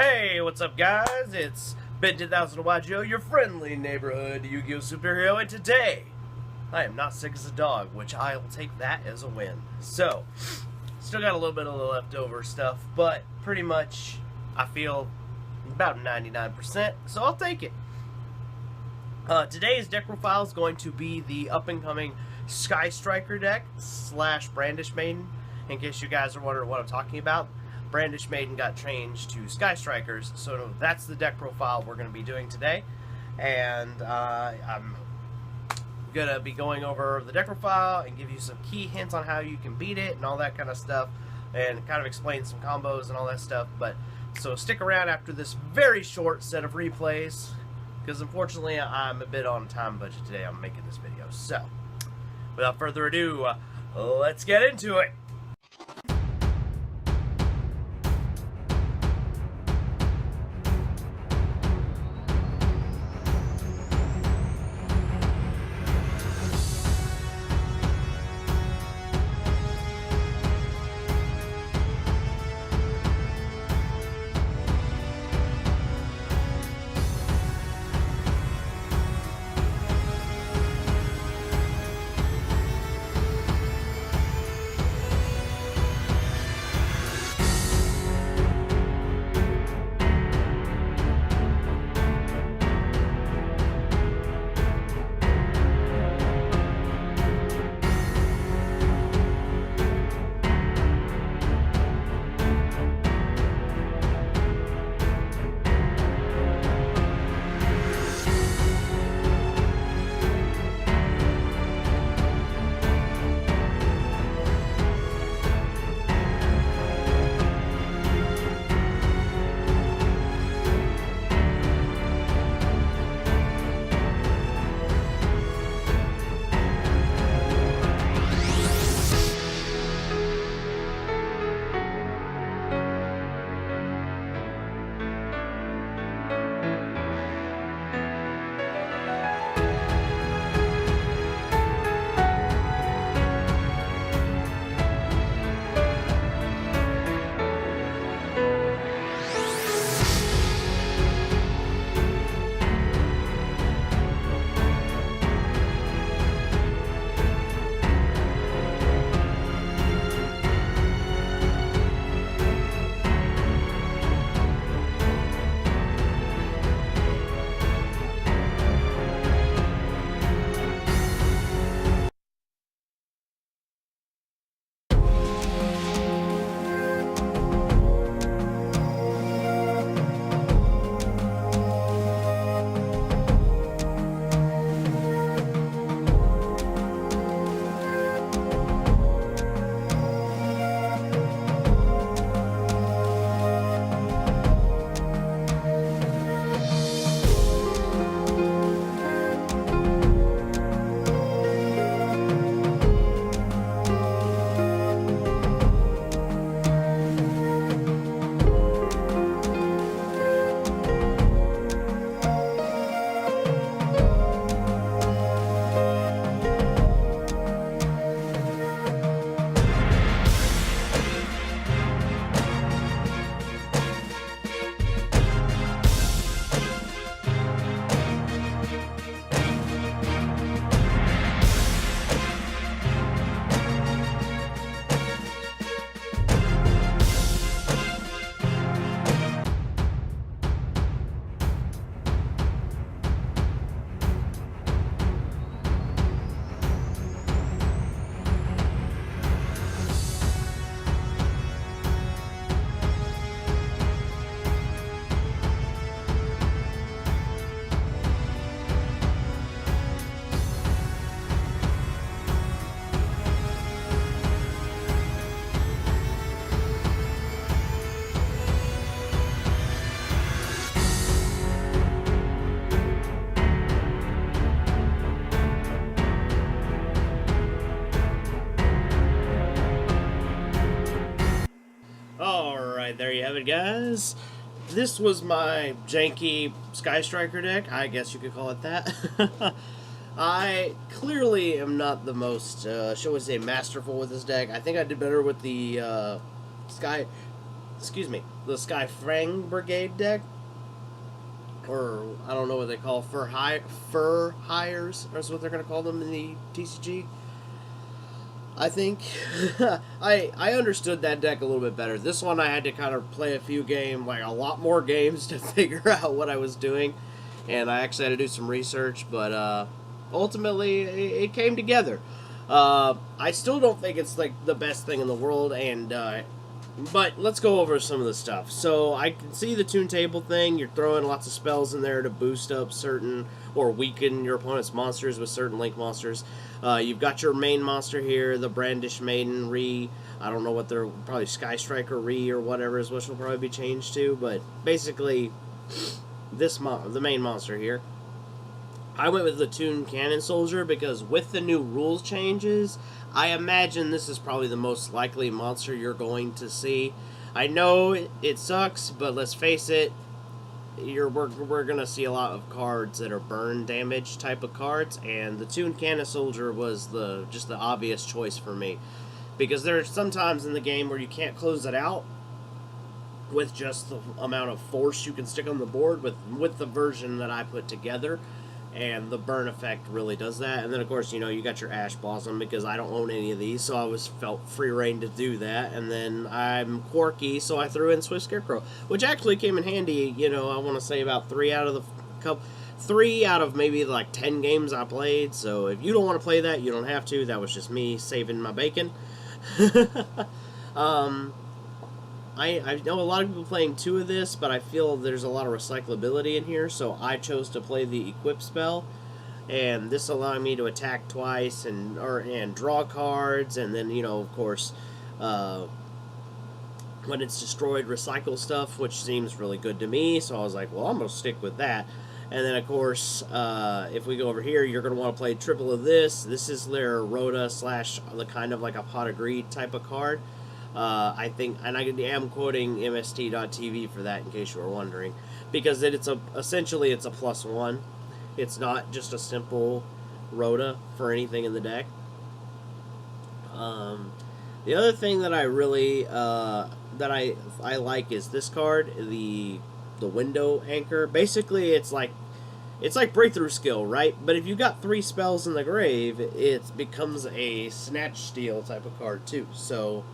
Hey, what's up, guys? It's Ben10000YGO, your friendly neighborhood Yu-Gi-Oh! Superhero, and today I am not sick as a dog, which I will take that as a win. So, still got a little bit of the leftover stuff, but pretty much I feel about 99%, so I'll take it. Today's deck profile is going to be the up-and-coming Sky Striker deck / Brandish Maiden. In case you guys are wondering what I'm talking about, Brandish Maiden got changed to Sky Strikers, so that's the deck profile we're going to be doing today. And I'm going to be going over the deck profile and give you some key hints on how you can beat it and all that kind of stuff, and kind of explain some combos and all that stuff. But so stick around after this very short set of replays, because unfortunately I'm a bit on a time budget today. I'm making this video. So without further ado, let's get into it. Alright, there you have it, guys. This was my janky Sky Striker deck. I guess you could call it that. I clearly am not the most, shall we say, masterful with this deck. I think I did better with the Sky excuse me, the Skyfang Brigade deck, or I don't know what they call fur hires. That's what they're gonna call them in the TCG. I think I understood that deck a little bit better. This one I had to kind of play a lot more games to figure out what I was doing, and I actually had to do some research. But ultimately, it came together. I still don't think it's like the best thing in the world, and but let's go over some of the stuff. So I can see the tune table thing. You're throwing lots of spells in there to boost up certain or weaken your opponent's monsters with certain link monsters. You've got your main monster here, the Brandish Maiden Re. I don't know what they're, probably Sky Striker Re or whatever is what will probably be changed to, but basically the main monster here. I went with the Toon Cannon Soldier because with the new rules changes, I imagine this is probably the most likely monster you're going to see. I know it sucks, but let's face it, we're going to see a lot of cards that are burn damage type of cards, and the Toon Cannon Soldier was just the obvious choice for me. Because there's sometimes in the game where you can't close it out with just the amount of force you can stick on the board with the version that I put together. And the burn effect really does that. And then, of course, you got your Ash Blossom, because I don't own any of these, so I felt free reign to do that. And then I'm quirky, so I threw in Swift Scarecrow, which actually came in handy, I want to say about 3 out of maybe like 10 games I played. So if you don't want to play that, you don't have to. That was just me saving my bacon. I know a lot of people playing 2 of this, but I feel there's a lot of recyclability in here, so I chose to play the Equip spell, and this allowed me to attack twice and draw cards, and then, of course, when it's destroyed, recycle stuff, which seems really good to me, so I was like, well, I'm going to stick with that. And then, of course, if we go over here, you're going to want to play triple of this. This is their Rhoda / the kind of like a Pot of Greed type of card. I think, and I am quoting MST.TV for that in case you were wondering, because essentially it's a +1. It's not just a simple Rhoda for anything in the deck. The other thing that I really that I like is this card, the Window Anchor. Basically, it's like Breakthrough Skill, right? But if you got 3 spells in the grave, it becomes a Snatch Steal type of card too. So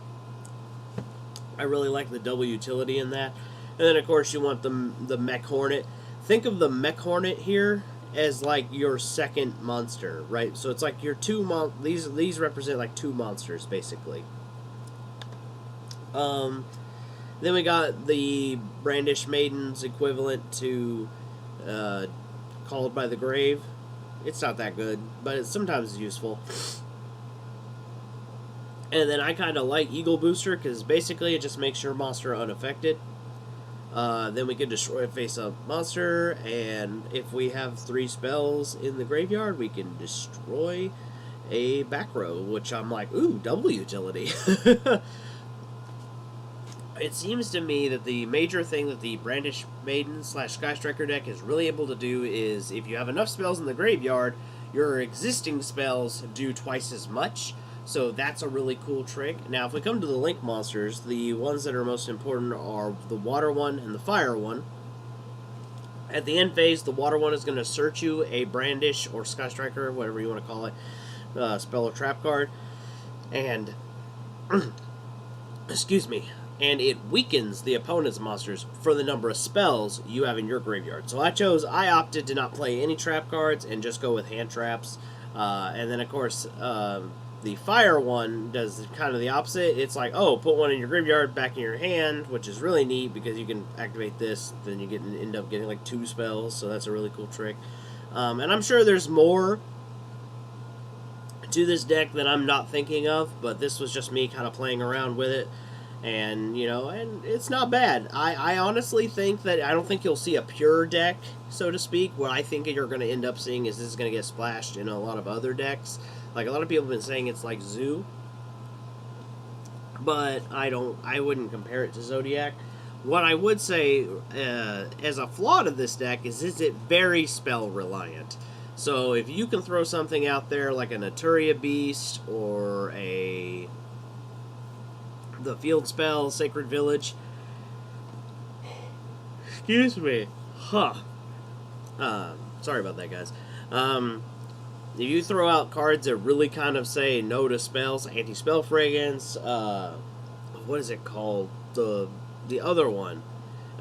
I really like the double utility in that. And then, of course, you want the Mech Hornet. Think of the Mech Hornet here as like your second monster, right? So it's like your these represent like 2 monsters, basically. Then we got the Brandish Maiden's equivalent to Called by the Grave. It's not that good, but it's sometimes useful. And then I kind of like Eagle Booster, because basically it just makes your monster unaffected. Then we can destroy a face-up monster, and if we have 3 spells in the graveyard, we can destroy a back row, which I'm like, ooh, double utility. It seems to me that the major thing that the Brandish Maiden / Sky Striker deck is really able to do is, if you have enough spells in the graveyard, your existing spells do twice as much. So that's a really cool trick. Now, if we come to the Link monsters, the ones that are most important are the Water one and the Fire one. At the end phase, the Water one is going to search you a Brandish or Sky Striker, whatever you want to call it, spell or trap card. And, excuse me, and it weakens the opponent's monsters for the number of spells you have in your graveyard. So I opted to not play any trap cards and just go with hand traps. And then, of course, the Fire one does kind of the opposite. It's like, oh, put one in your graveyard, back in your hand, which is really neat because you can activate this, then you end up getting like 2 spells, so that's a really cool trick. And I'm sure there's more to this deck that I'm not thinking of, but this was just me kind of playing around with it. And, and it's not bad. I honestly think that I don't think you'll see a pure deck, so to speak. What I think you're going to end up seeing is this is going to get splashed in a lot of other decks. Like, a lot of people have been saying it's like Zoo, but I wouldn't compare it to Zodiac. What I would say as a flaw to this deck is it very spell reliant. So if you can throw something out there like a Naturia Beast or the field spell Sacred Village, Excuse me. Huh. Sorry about that, guys. If you throw out cards that really kind of say no to spells, anti-spell fragrance, what is it called? The other one,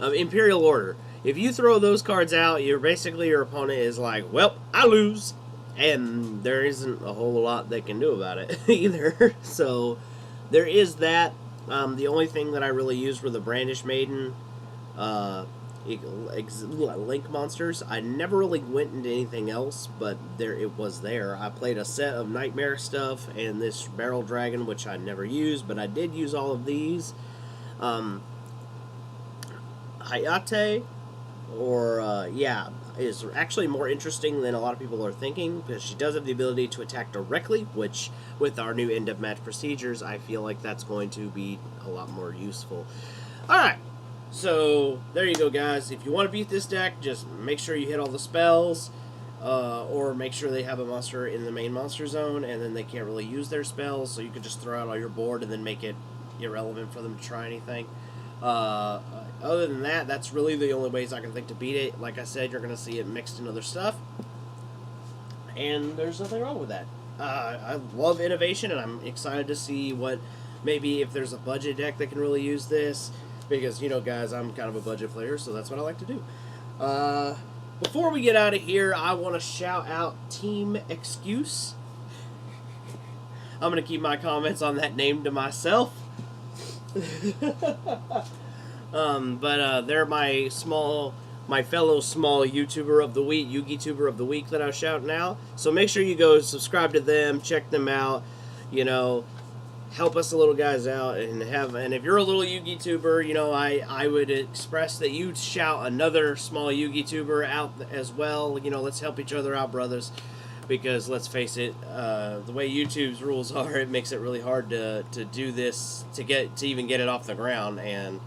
Imperial Order. If you throw those cards out, you're basically, your opponent is like, well, I lose, and there isn't a whole lot they can do about it either. So there is that. The only thing that I really used were the Brandish Maiden Link monsters. I never really went into anything else, but it was there. I played a set of Nightmare stuff and this Barrel Dragon, which I never used, but I did use all of these. Hayate, is actually more interesting than a lot of people are thinking, because she does have the ability to attack directly, which with our new end of match procedures, I feel like that's going to be a lot more useful. Alright, so there you go, guys. If you want to beat this deck, just make sure you hit all the spells, or make sure they have a monster in the main monster zone, and then they can't really use their spells, so you can just throw out all your board and then make it irrelevant for them to try anything. Other than that, that's really the only ways I can think to beat it. Like I said, you're going to see it mixed in other stuff, and there's nothing wrong with that. I love innovation, and I'm excited to see what, maybe if there's a budget deck that can really use this, because, you know, guys, I'm kind of a budget player, so that's what I like to do. Before we get out of here, I want to shout out Team Excuse. I'm going to keep my comments on that name to myself. They're my fellow small YouTuber of the week, Yugi-tuber of the week that I was shouting out. So make sure you go subscribe to them, check them out, you know, help us little guys out, and if you're a little Yugi-tuber, you know, I would express that you shout another small Yugi-tuber out as well. You know, let's help each other out, brothers. Because let's face it, the way YouTube's rules are, it makes it really hard to do this, to even get it off the ground. And,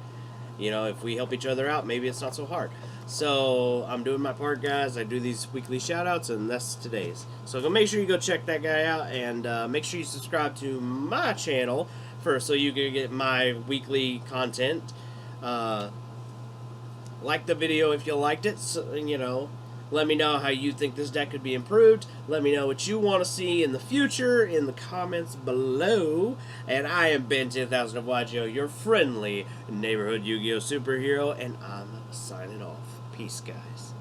you know, if we help each other out, maybe it's not so hard. So I'm doing my part, guys. I do these weekly shout-outs, and that's today's. So go make sure you go check that guy out, and make sure you subscribe to my channel so you can get my weekly content. Like the video if you liked it, so, you know. Let me know how you think this deck could be improved. Let me know what you want to see in the future in the comments below. And I am Ben 10,000 of Wajo, your friendly neighborhood Yu-Gi-Oh! Superhero, and I'm signing off. Peace, guys.